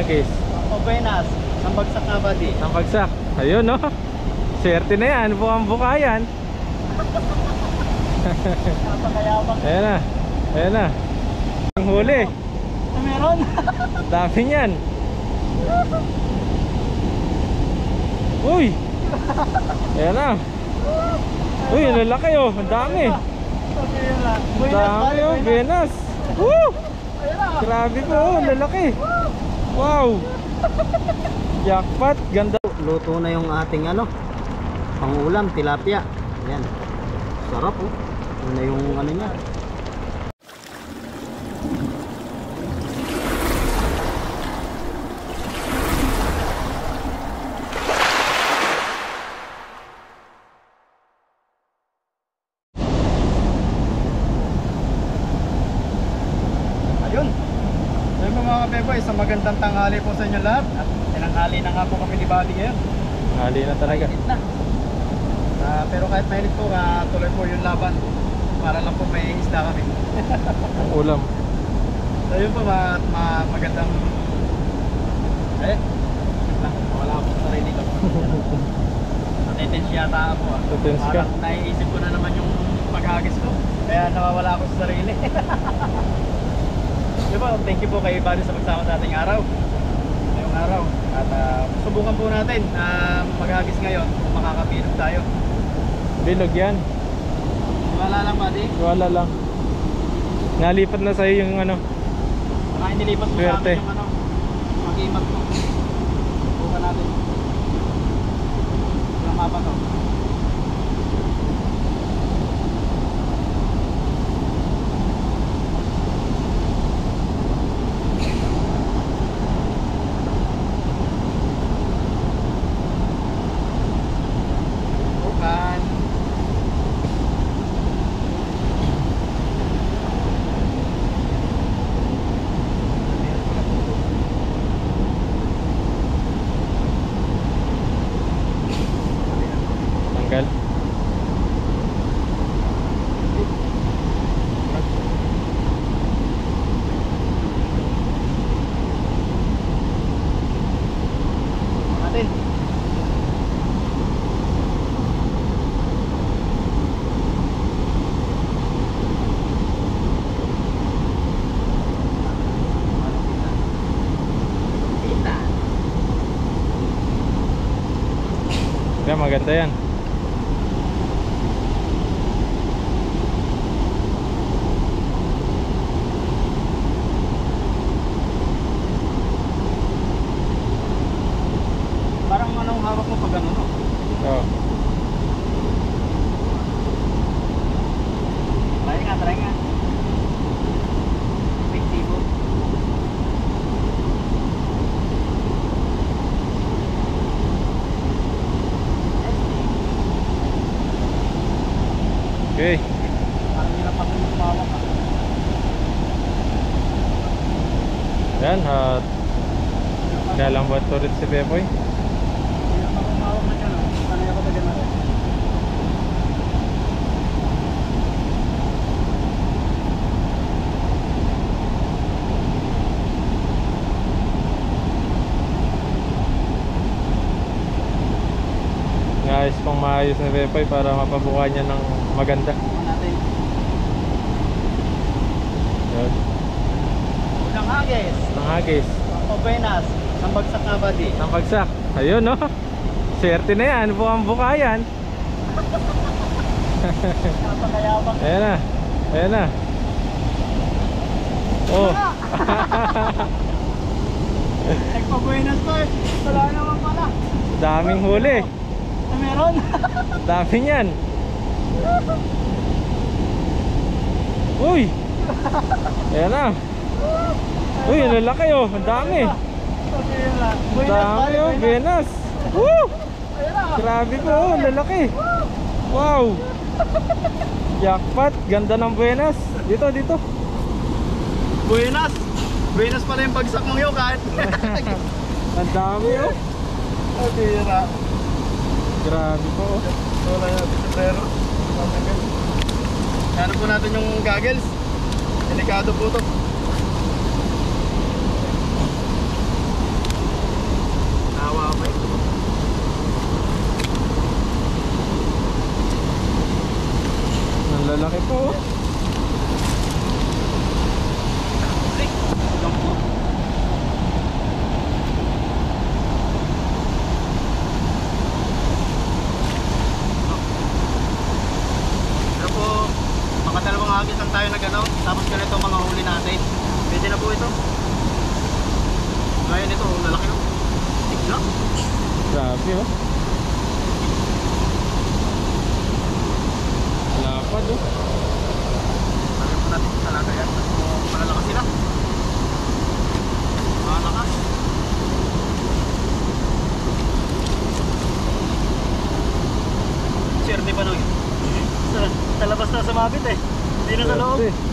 Hagis. Obenas. Ang bagsak na ba di? Ang bagsak. Ayun no. Swerte na yan. Bukang-buka yan. Napakayabang. Ayan na. Ayan na. Ang huli. Meron. Dami niyan. Uy. Ayan na. Uy, ang lalaki oh. Ang dami. Ang dami oh. Buenas. Woo! Grabe po oh. Ang lalaki. Wow. Jackpot. Ganda. Luto na yung ating pangulam, tilapia. Ayan. Sarap oh. Yun na yung niya. Ayun. Ayun po mga kabeboy, isang magandang tanghali po sa inyo lahat. At tinanghali na nga po kami ni Buddy ngayon. Hali na talaga. Mainit na. Pero kahit mainit po, tuloy po yung laban. Para lang po may isda kami. Ang ulam. So yun po, magandang... wala po sa sarili ko. Natitens yata ako Natitens ka? Parang naiisip ko na naman yung paghagis ko. Kaya nawawala ako sa sarili. Diba, thank you po kay Buddy sa pagsama sa ating araw. Ngayong araw. At subukan po natin maghagis ngayon kung makakapilog tayo. Bilog yan. Wala lang Buddy. Wala lang. Nalipat na sa'yo yung Baka inilipat mo sa Swerte. akin yung mag-imat mo. Subukan natin. Walang mapa to. Bukan. tanggal. Natin. Kaya maganda yan. Parang anong hawak mo pag no? Oh. Try nga. Efektibo. Okay. Parang hirap pa yung hawak Yan at lalambot ulit si Pepoy. Hirap pa humawak na dyan. Sanay ako na dyan natin. Nais pang maayos ni Pepoy para mapabuka niya ng maganda. Subukan natin. Yan. Unang hagis. Ang hagis. Obenas. Ang bagsak na Buddy. Ang bagsak. Ayun no. Swerte na yan. Bukang-buka yan. Napakayabang. Ayan na. Ayan na. Oh. Nagpabuenas to eh. Wala naman pala. Daming huli. Meron. Dami niyan. Uy. Ayan na. Uy, ang lalaki oh. Ang dami. Ang dami oh. Buenas. Woo! Grabe po oh. Ang lalaki. Wow. Jackpot. Ganda ng buenas. Dito, dito. Buenas. Buenas pala yung bagsak mong yun kahit. Ang dami oh. Tira. Grabe po oh. Wala yung bisiklero. Ano po natin yung goggles. Delikado po to. Wala. Grabe oh. Lapad oh. Sabi po natin talaga yan. Malalakas sila. Malakas. Sir, di pa nung sa labas na sumabit eh. Hindi na sa loob. Swerte.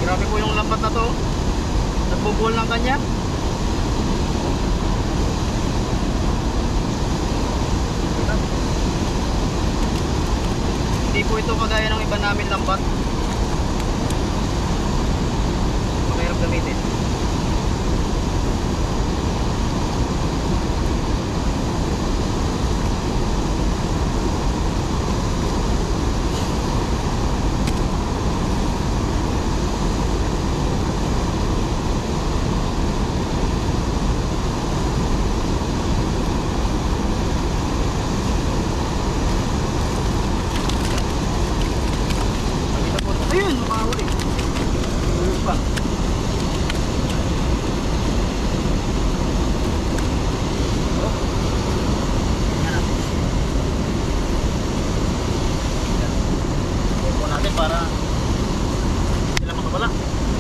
Grabe po yung lambat na to. Nagbubuhol ng kanya. Hindi po ito kagaya ng iba namin lambat. Mahirap gamitin. Ayun, makahuli. Ayun pa. Oh. Tingnan natin. Yan. Ito natin para sila makawala.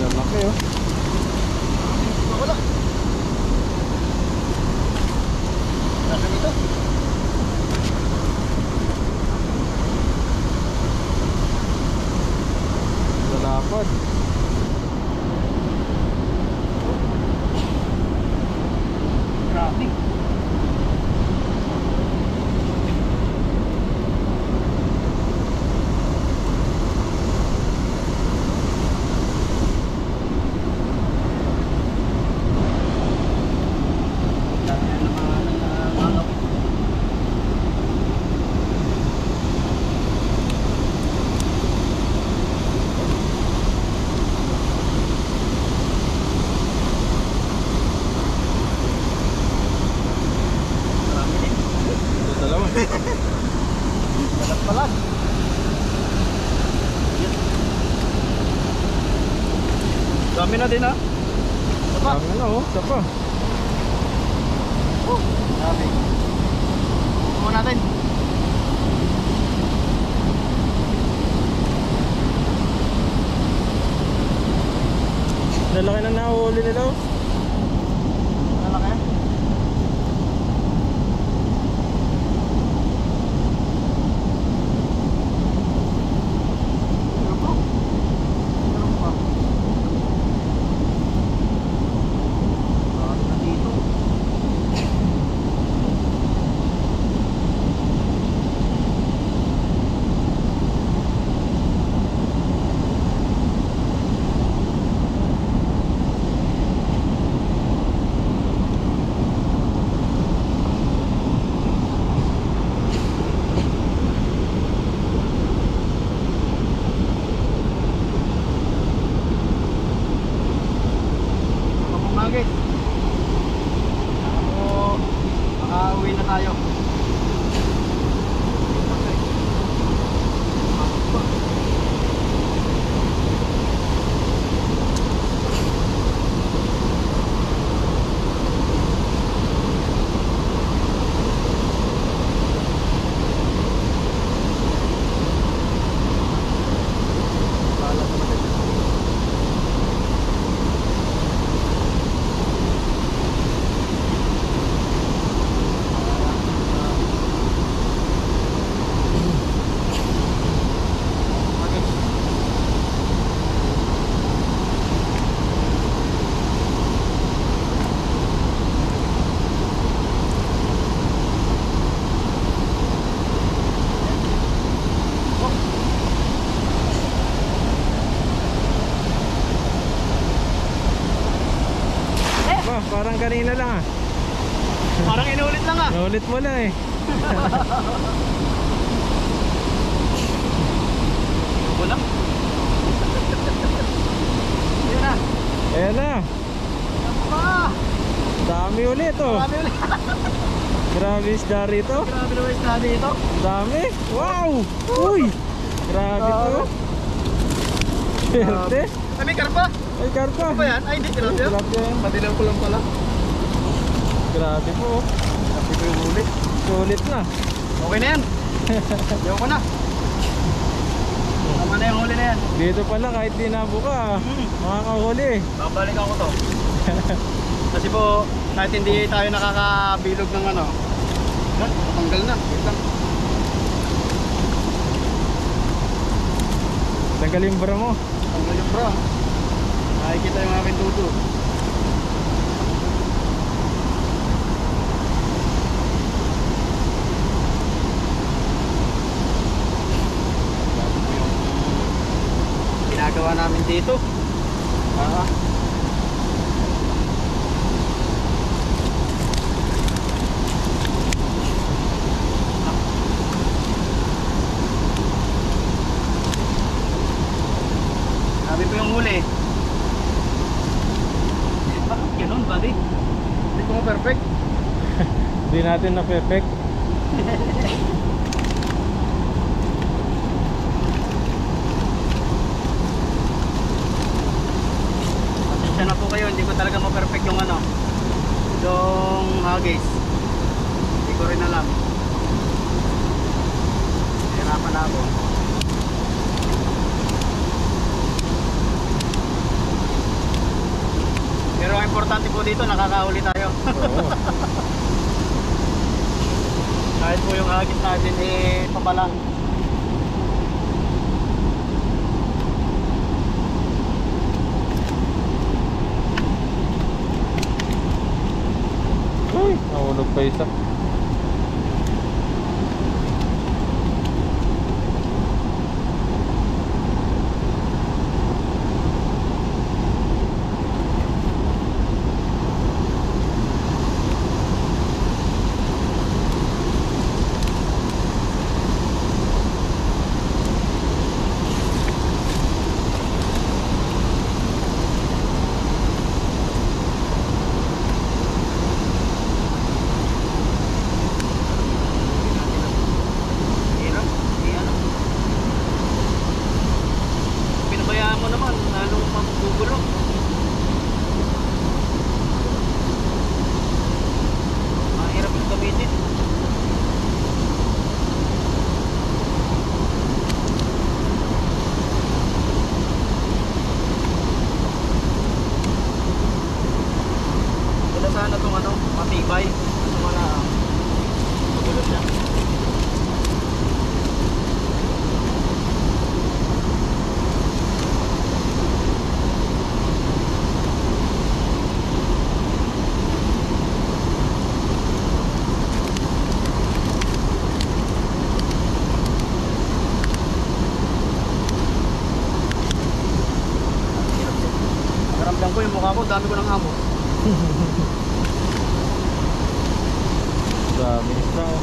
Yan laki oh. Makawala. Nasa dito. Lalapad. Grabe. Dami na naman gagawin. Marami din. Ito dalawa. Balag-balag. Yan. Dami na din ha. Sapa. Dami na oh. Isa pa. Oh, dami. Tumo natin. Lalaki na nahuli nila oh. Lalaki. Meron pa. Meron pa. Marami na dito. kanina lang ah. Parang inulit lang ah. Naulit mo lang eh. Wala. Yun na. Ayan na. Ah! Dami ulit oh. Grabe ulit. Grabe isda rito. Grabe naman isda dito. Dami. Wow. Uy. Grabe to. Swerte. Ay, may karpa. Ay, karpa. Ano ba yan? Ay, hindi. Tilapia. Tilapia yan. Madilang ko lang pala. Grabe po oh. Grabe ko yung huli. Sulit na. Okay na yan. Ayaw ko na. Tama na yung huli na yan. Dito pala kahit di nabuka makakahuli. Babalik ako to. Kasi po, kahit hindi tayo nakakabilog ng ano, tanggal na. Wait lang. Tanggal yung bra mo. Tanggal yung bra. Nakikita yung aking tuto. Ginagawa namin dito. Sabi ko yung huli. Bakit ganun, buddy? Hindi ko perfect. Hindi natin na-perfect. Pasensya na po kayo, hindi ko talaga ma-perfect yung ano, yung hagis. Hindi ko rin alam. Hirapan na ako. Pero ang importante po dito, nakakahuli tayo. Oo. Kahit po yung hagis natin eh papalang. Uy, nahulog pa isa. Hirap, ano. Pinabayaan mo naman, lalong magugulo. Mahirap yung gamitin. Wala sana itong ano, matibay. Ano wala, magulo siya. Naramdam ko yung mukha ko, dami ko ng amo. Dami isda oh.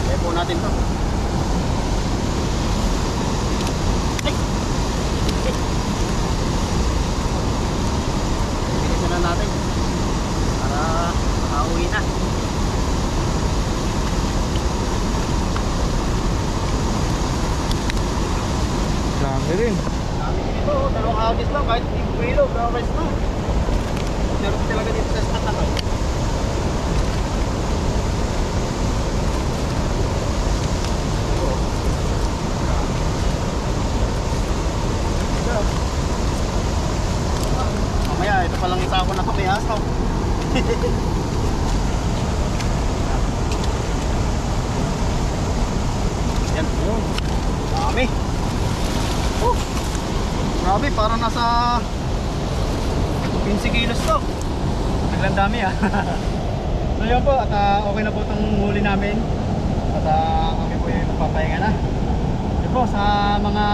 Kaya po natin to. Ay! Bilisan na natin para makauwi na. Dami rin. Dami dito, dalawang agis lang, kahit 5 kilo, grabe na. Meron talaga dito sa stock na to. Mamaya, ito palang isa ako na kami asaw. parang nasa 15 kilos to. Naglang dami ah. So yun po, at okay na po itong huli namin. At kami po yung magpapahinga na. Yun po, sa mga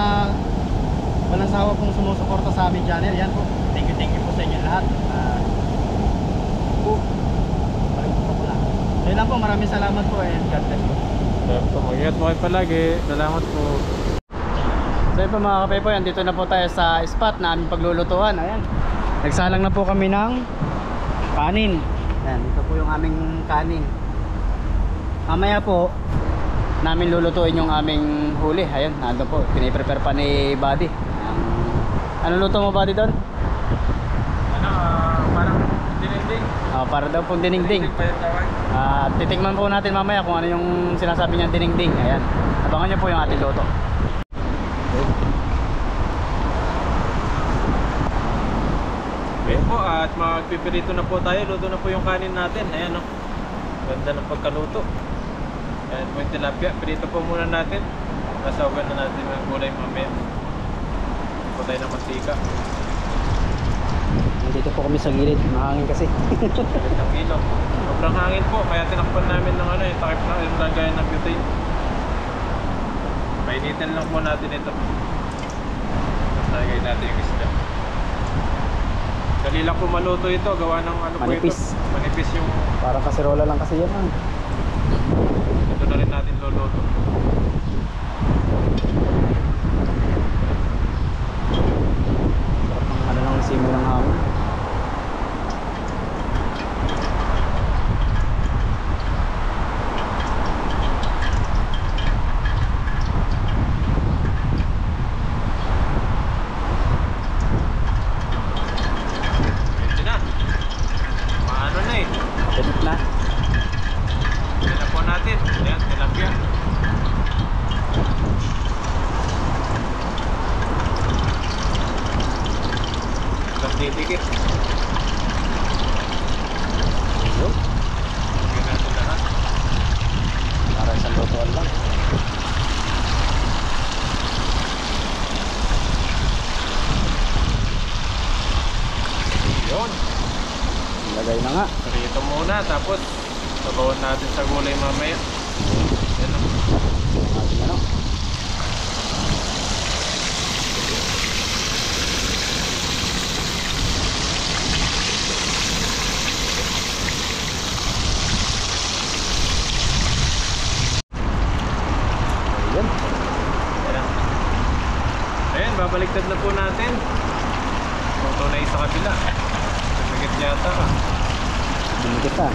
walang sawa pong sumusuporta sa aming channel, yan po. Thank you po sa inyo lahat. Yun lang po, maraming salamat po and God bless po. Mag-ingat mo kayo palagi. Salamat po. So yun po mga kapepo, yan dito na po tayo sa spot na aming paglulutuan. Ayan, nagsalang na po kami ng kanin. Ayan, ito po yung aming kanin. Mamaya po namin lulutuin yung aming huli. Ayan, nando po, piniprepare pa ni Buddy. Ano luto mo Buddy doon? Parang dininding. Para daw pong diningding. Titikman po natin mamaya kung ano yung sinasabi niya diningding. Ayan, abangan nyo po yung ating luto. Okay po, at magpipirito na po tayo. Luto na po yung kanin natin. Ayan o, ganda ng pagkaluto. Ayan po yung tilapia. Pirito po muna natin. Kasawagan na natin yung gulay mamaya. Po tayo ng mantika. Dito po kami sa gilid, mahangin kasi. Gilid ng ilog. Sobrang hangin po, kaya tinakpan namin ng ano, yung takip na yung lagayan ng butane. Painitin lang po natin ito. Lagay natin yung isda. Dali lang po maluto ito, gawa ng ano Manipis. po ito. Manipis yung... Parang kaserola lang kasi yan. Ito na rin natin luluto. Sarap ng ano lang simoy ng hangin. Ganit na. Yan na po natin. Ayan, tilapia. Hanggang titikit. Yun. Lagyan natin lahat. Para isang lutuan lang. Yun. Lagay na nga. Prito muna, tapos sabawan natin sa gulay mamaya. Yan o. Ano? Ayan. Ayan. Ayan, babaliktad na po natin. Luto na isa kabila. Tumigit yata ka. Tumigit pa.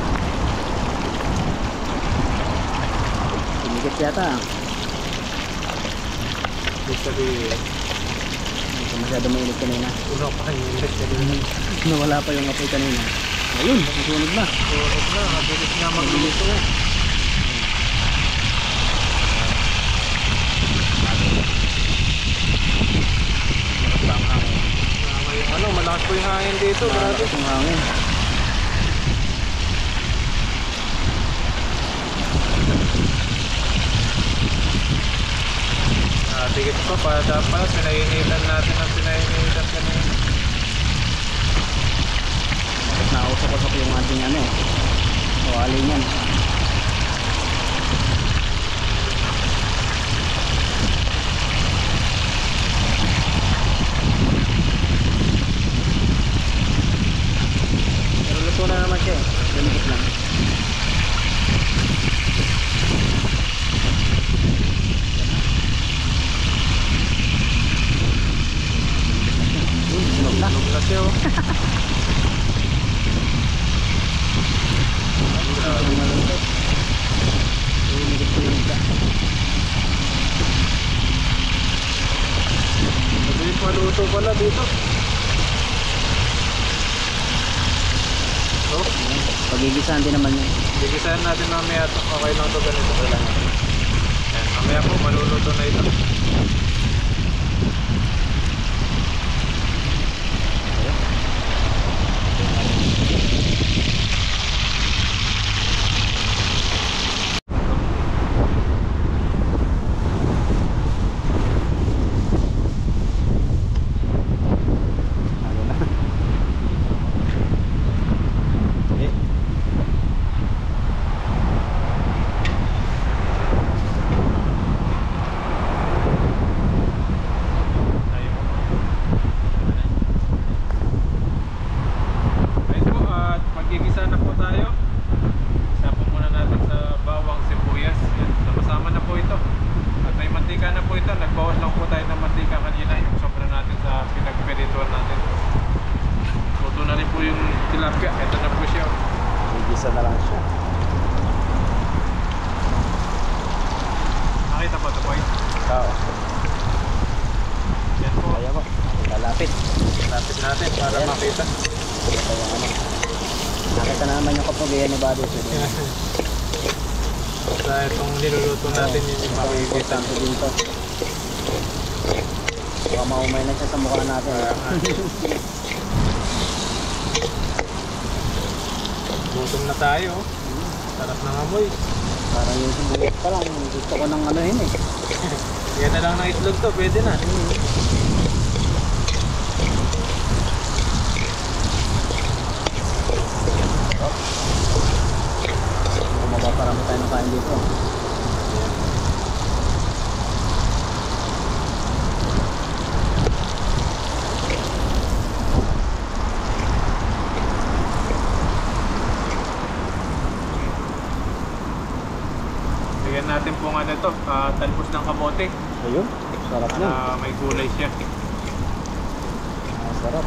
Tumigit yata. Ibig sabihin, Hindi ko masyado mainit kanina. ulo pa yung init kanina. Nawala pa yung apoy kanina. Ayun, nasusunog na. Sunog na, mabilis nga magluto. Ano, malakas po yung hangin dito, grabe. Malakas yung hangin. Tigit pa para dapat pinainitan natin ang pinainitan kanina. Nausap-usap yung ating ano. O alin yan. Pero luto na naman siya eh. Lumikit lang. Sunog na. Sunog na siya oh. Lumikit po yung isda. Mabilis maluto pala dito. So, Pagigisahan din naman yan. gigisahan natin mamaya at okay lang ito ganito pa lang. Yan, mamaya po maluluto na ito. natin para makita. Nakita na naman yung kapugian ni Buddy. Sa itong niluluto natin yun yung makikita. Importante din to. Baka maumay na siya sa mukha natin. Gutom na tayo. Sarap ng amoy. Parang yung sibuyas pa lang. Gusto ko ng ano yun eh. Yan na lang ng itlog to, pwede na. Mapaparami tayo ng kain dito. Bigyan natin po nga nito, talbos ng kamote. Ayun, sarap na. May gulay siya. Sarap.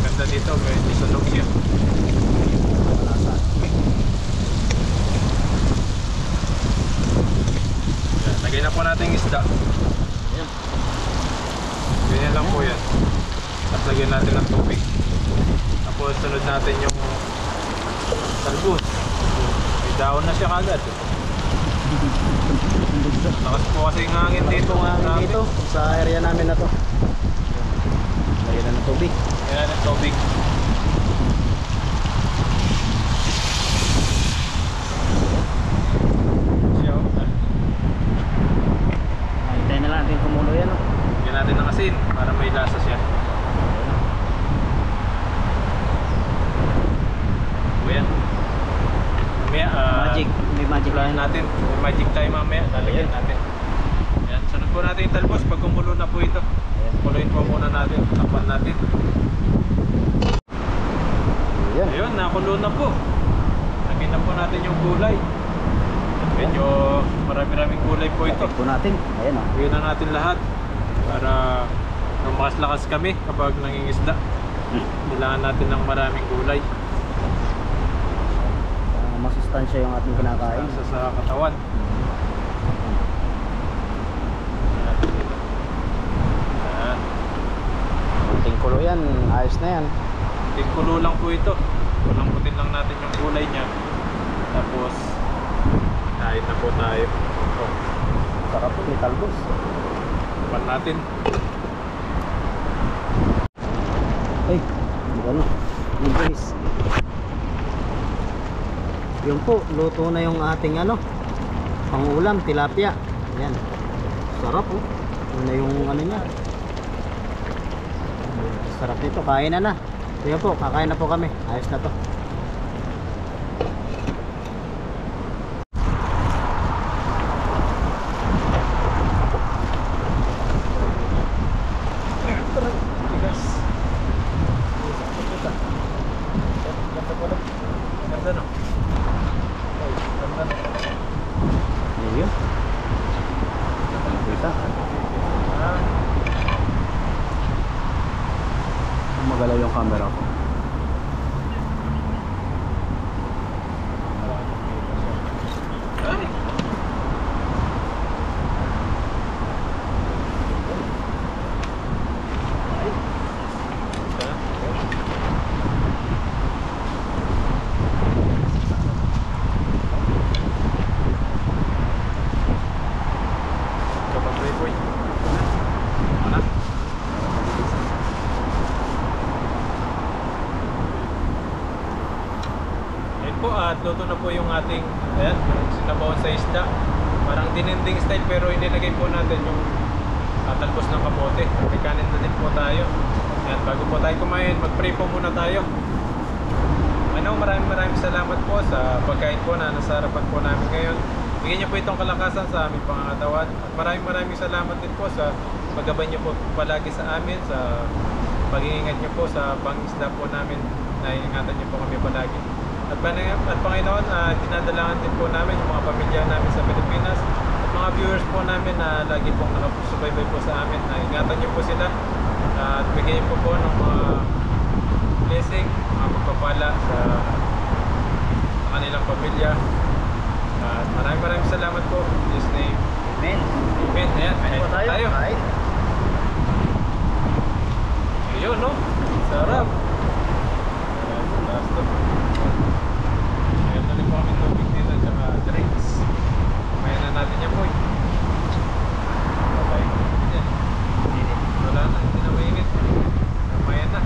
Ganda dito, may sunog siya. Yan, lagay na po natin yung isda. Ayan. Ganyan lang po yan. Tapos lagyan natin ng tubig. Tapos sunod natin yung talbos. May dahon na siya kagad. Lakas po kasi yung hangin dito. Hangin dito sa area namin na to. Lagyan na ng tubig. Lagyan natin tubig. Siya, Hintayin na lang natin kumulo yan. lagyan natin ng asin para may lasa siya. Ayan. Mamaya, Magic. May magic Plan natin. May magic tayo mamaya. Lalagyan natin. Ayan. Sunod po natin yung talbos pag kumulo na po ito. Kuluin po muna natin. Takpan natin. Ayan. Ayun, nakulo na po. Lagyan na po natin yung gulay. Medyo marami-raming gulay po ito. Ito natin. Ayan o. Lagyan na natin lahat para lumakas-lakas kami kapag nangingisda. Kailangan natin ng maraming gulay. Masustansya yung ating kinakain. Sa katawan. Ayan. Kunting kulo yan. Ayos na yan. Tingkulo lang po ito. Kulang-putin lang natin yung gulay niya. Tapos kain na po tayo. Sarap po. May talbos. Pan natin. Ay. Ano? Yung guys. Yun po, luto na yung ating ano, pangulam, tilapia. Ayan. Sarap po. Yun na yung ano niya. Sarap nito, kain na na. Ayan po, kakain na po kami. Ayos na to. Bigas. Ganda no? Ganda no? Ayun. Kita. Magalaw yung camera ko. Ay! Po at luto na po yung ating ayan, yung sinabawan sa isda. Parang dininding style pero inilagay po natin yung talbos ng kamote. May kanin na din po tayo. Ayan, bago po tayo kumain, mag-pray po muna tayo. Ano, maraming salamat po sa pagkain po na nasa harapan po namin ngayon. Bigyan niyo po itong kalakasan sa aming pangangatawan. At maraming salamat din po sa paggabay niyo po palagi sa amin, sa pag-iingat niyo po sa pangisda po namin, na ingatan niyo po kami palagi. At Panginoon, dinadalahan din po namin yung mga pamilya namin sa Pilipinas at mga viewers po namin na lagi pong nakasubaybay po sa amin, na ingatan niyo po sila at bigyan niyo po ng mga blessing, mga pagpapala sa kanilang pamilya. At maraming salamat po. In Jesus' name. Amen. Amen. Ayan, Kain po tayo. Kain. Ayun, no? Sarap. Ayan, last to. Ayan, dali po kami tubig dito tsaka drinks. Kumain na natin yan po. Bye-bye. Ayan. Wala na, hindi na mainit. Kumain na.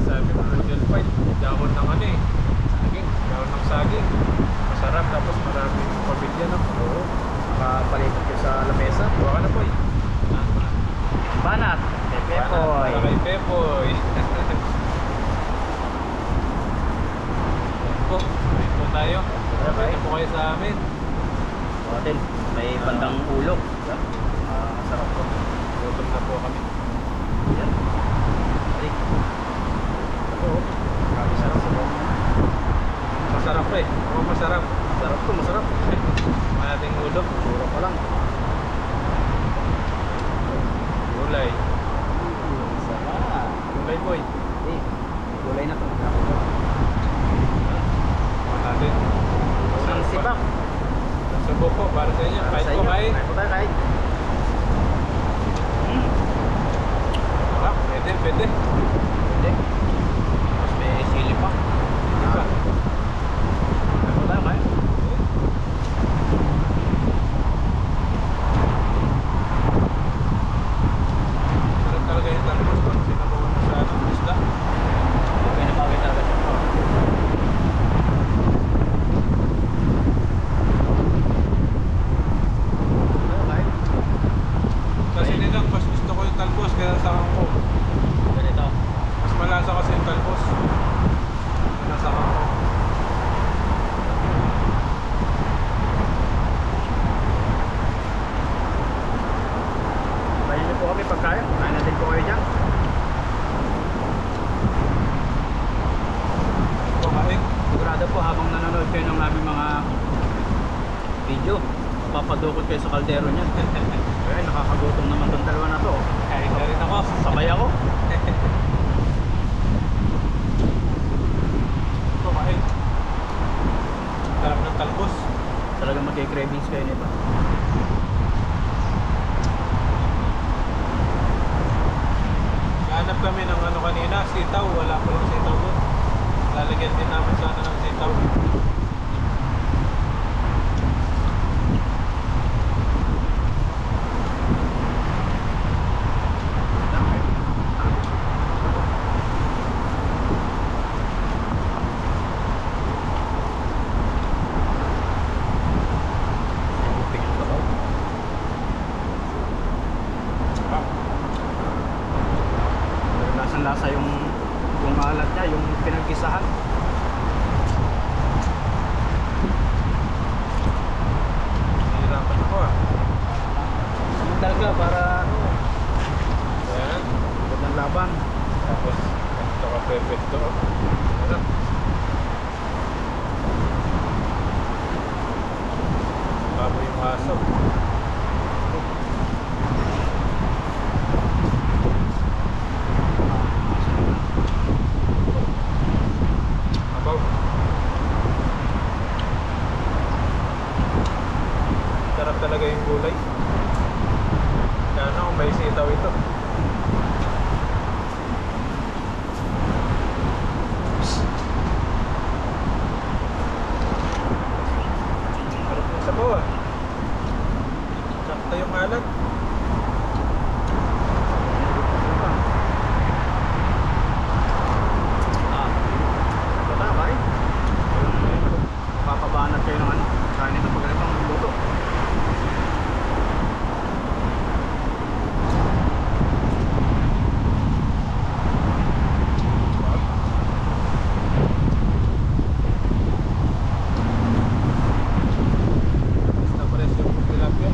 Sabi ko, noodle fight. Dahon ng ano eh. Saging. Dahon ng saging. Masarap tapos maraming pamilya no? Oo. Makapalipat ko sa lamesa. Buka na po eh. Banat. Pepoy. Para kay Pepoy. Ayan po. Ayan po tayo. Kapit po kayo sa amin. Hotel. May bandang ulo. Masarap po. Gutom na po kami. Yan. Ay. Oo. Masarap po. Masarap po eh. Oo, masarap. Masarap po, masarap. Ating ulo. Puro pa lang. Gulay. Sarap. Gulay boy. Eh, gulay na to. Natin. Ang sibak. Subo po para sa inyo. Kahit po kain. Kain po tayo, kain. Sarap. Pwede, pwede. Pwede. Mas may sili pa. Di ba? Kain po tayo, kain. Sarap talaga yung talbos pag sinabawan mo sa isda. Okay na bagay talaga siya. Tayo, kain. Kasi nilang mas gusto ko yung talbos kaya sa ko. Ganito. Mas malasa kasi yung talbos. Nasa ko. Bayan niyo po kami pagkain. Kain natin po kayo dyan. Kumain. Sigurado po habang nanonood kayo ng aming mga video, papadukot kayo sa kaldero niya. Kaya nakakagutom naman tong dalawa na to. Kain na rin ako. Sabay ako. Kumain. Sarap ng talbos. Talagang magkikravings kayo nito. Hanap kami ng ano kanina, sitaw. Wala pa lang sitaw doon. Lalagyan din namin sana ng sitaw. Lasang-lasa yung alat niya, yung pinagkisahan. Hirapan ako ah. Talaga para Ayan. ng laban. Tapos, ganito ka perfecto. Sarap. Baboy yung aso. Abaw. Sarap talaga yung gulay. Sana kung may sitaw ito. Sarap yung sabaw ah. Sakto yung alat. Patay. Papabanat kayo ng ano, kanin ng pagkalitang luto. Basta pares yung tilapia.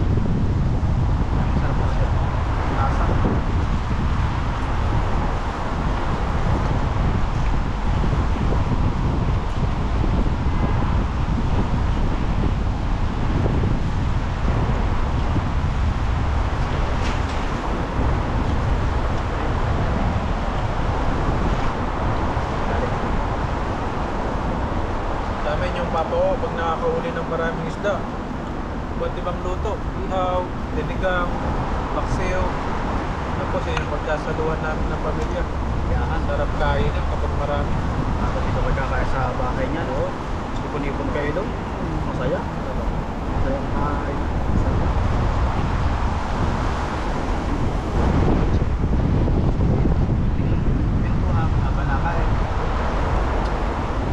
makahuli ng maraming isda. Iba't ibang luto, ihaw, dinigang, paksiw. Ano po sa yung pagkasaluhan namin ng pamilya. Yahan. Sarap kain kapag marami. Tapos dito magkakaya sa bahay niya, no? Ipon-ipon kayo doon. Masaya. Masaya kain. Pinto habang nakain.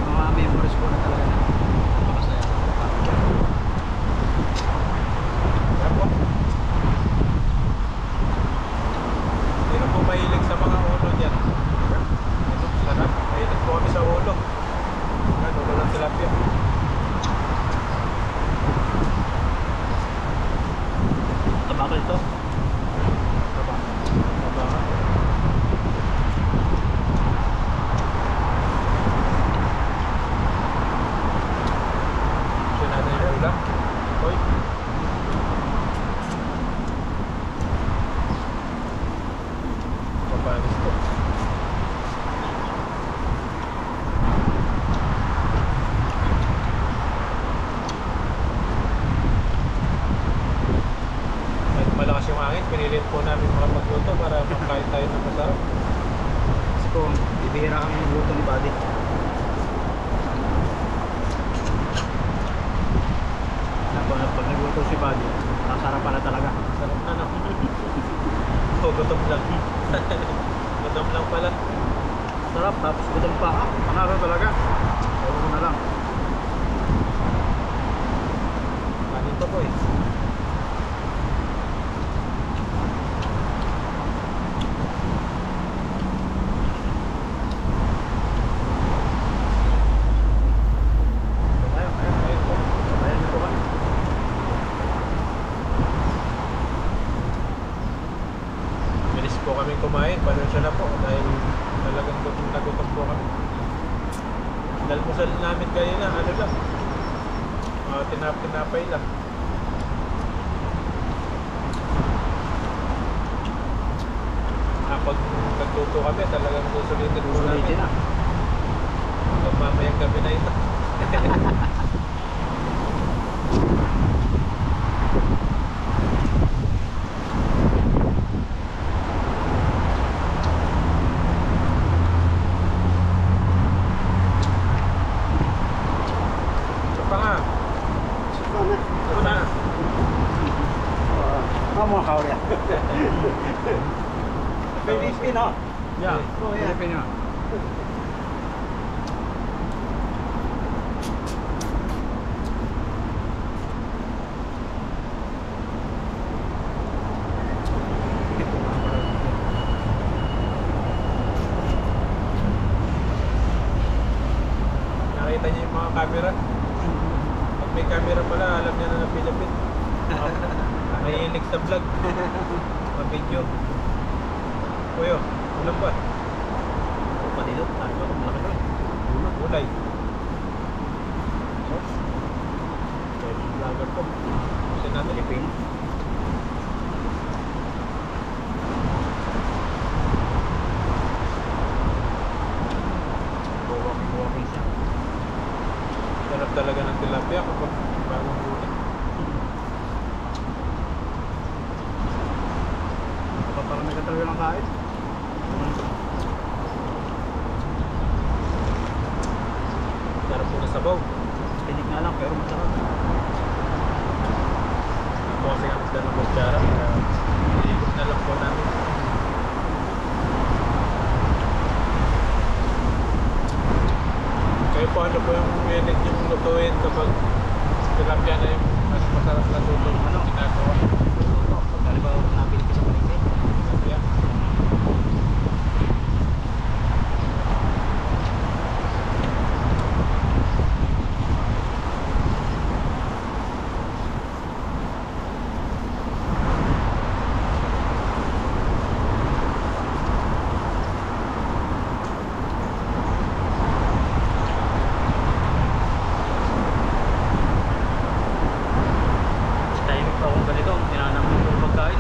Mga memories ko na talaga na. Napakasaya. Sarap po. Sino po mahilig sa mga ulo dyan? Ito, sarap. Mahilig po kami sa ulo. Yan, ulo ng tilapia. Taba ko ito. Taba. Taba nga. Gusto natin yung ulam. Hoy. Papanis to. Kahit malakas yung hangin, pinilit po namin makapagluto para makain tayo ng masarap. Kasi kung bibihira kami ng luto ni Buddy. Pag nagluto si Buddy, nasarapan na talaga. Sarap na no. Oh, gutom lang. Gutom lang pala. Sarap, tapos gutom pa. Panalo talaga. Ewan ko na lang. Kanin pa po eh. Tayo, tayo. Ayun po. Sabayan niyo po kami. Bilis po kami kumain. Pasensya na po dahil talagang gutom na gutom po kami. Dalmusal namin kanina, ano lang. Tinapay lang. Pag nagluto kami, talagang susulitin po namin. Susulitin na. Hanggang mamayang gabi na ito. Ito pa nga. Ito na. Mga kaurya. Pilipino. Yeah. Oh, yeah. Pilipino. Nakita niyo yung mga camera? Pag may camera pala, alam niya na na Philippine. Mahilig sa vlog. Mga video. Kuyo, ulam ba? Panilot. Ano ba? Malaki ba? Ulay. Pwede yung vlogger po. Kasi natin. Pilipino. Walking siya. Sarap talaga ng tilapia kapag bagong huli. Kapag parang nagkatalaga ng kain. Sarap po na sabaw. Pinig nga lang pero masarap. Ito kasi ang isda ng kutsara. Kaya iikot na lang po namin. Kayo po ano po yung minute yung lutuin kapag tilapia na yung mas masarap na luto Ano? ginagawa. Luto. Pag halimbawa nabili ka sa palengke. Tilapia. Tahimik pa akong ganito. Tinanam ko yung pagkain.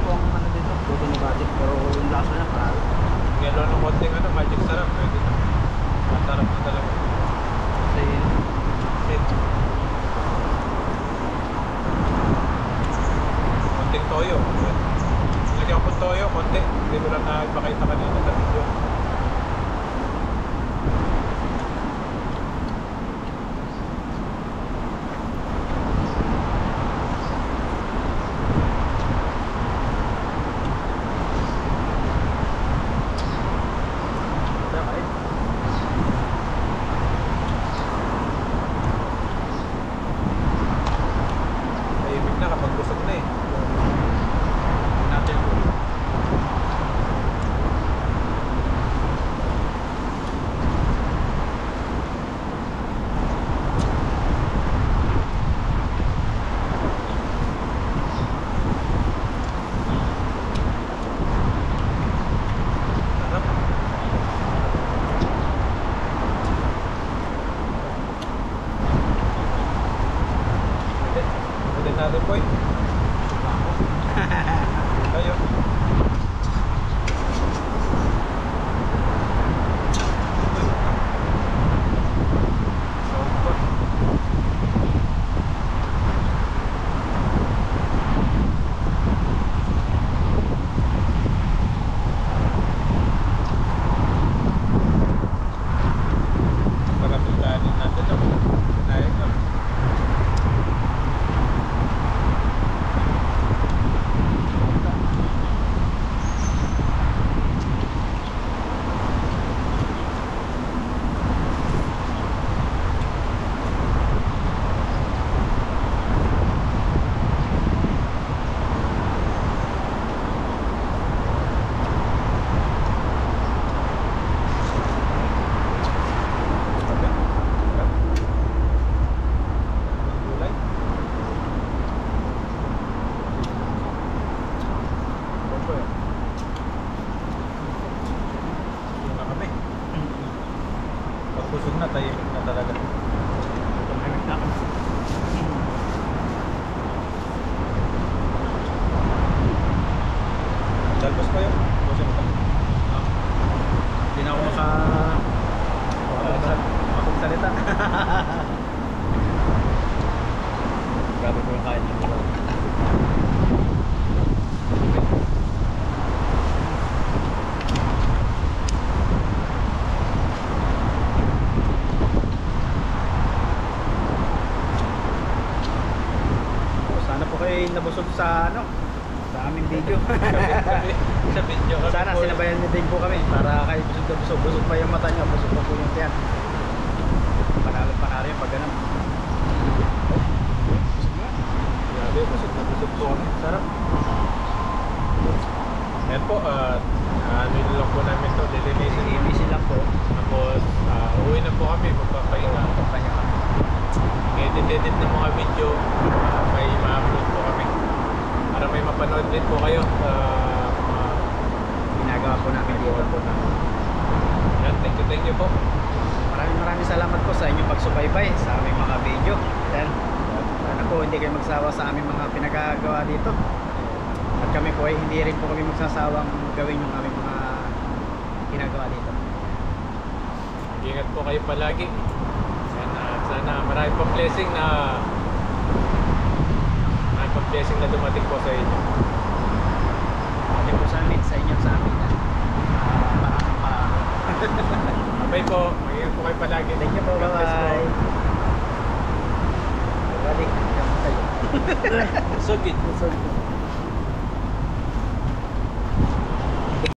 po ang ano dito, luto ni Budget. Pero yung lasa niya parang Ngelo ng konting magic sarap. Pwede na. Masarap na talaga. kasi Shit. Konting toyo. Lagyan ko toyo, konti. Hindi ko lang ipakita kanina sa video. Tahimik na kapag busog na eh. natin Sarap. Pwede. Pwede natin po eh. Tayo. Sopa. Sarap yung kanin natin. Kinain ko. Gulay. Sopa eh. Yun na kami. Pag busog na, tahimik na talaga. tumimik na kami. Dalbos pa yun. Busog pa. Hindi na ako makapagsalita. Grabe po yung kain ng ilaw. Sana po kayo nabusog sa sa aming video. Sa video kami. Sana sinabayan niyo din po kami para kayo busog na busog. Busog pa yung mata niyo, busog pa po yung tiyan. Panalo yung pag ganun. Busog na. Grabe, busog na busog po kami. Sarap. Yan po, ano yun lang po namin ito, lilinisin. Easy lang po. Tapos, uwi na po kami, magpapahinga. Pampahinga kami. Edit na mga video, may ma-upload po kami. Para may mapanood din po kayo sa mga Ginagawa po namin dito. po namin. Yan, thank you po. Maraming salamat po sa inyong pagsubaybay sa aming mga video. Then, sana po hindi kayo magsawa sa aming mga pinagagawa dito. At kami po ay hindi rin po kami magsasawang gawin yung aming mga ginagawa dito. Ingat po kayo palagi. Sana marami pang blessing na dumating po sa inyo. Pati po sa amin, sa inyo, sa amin. Bye po. Mag-ingat po kayo palagi. Thank you po. God bless po. Bye-bye. Balik. So good.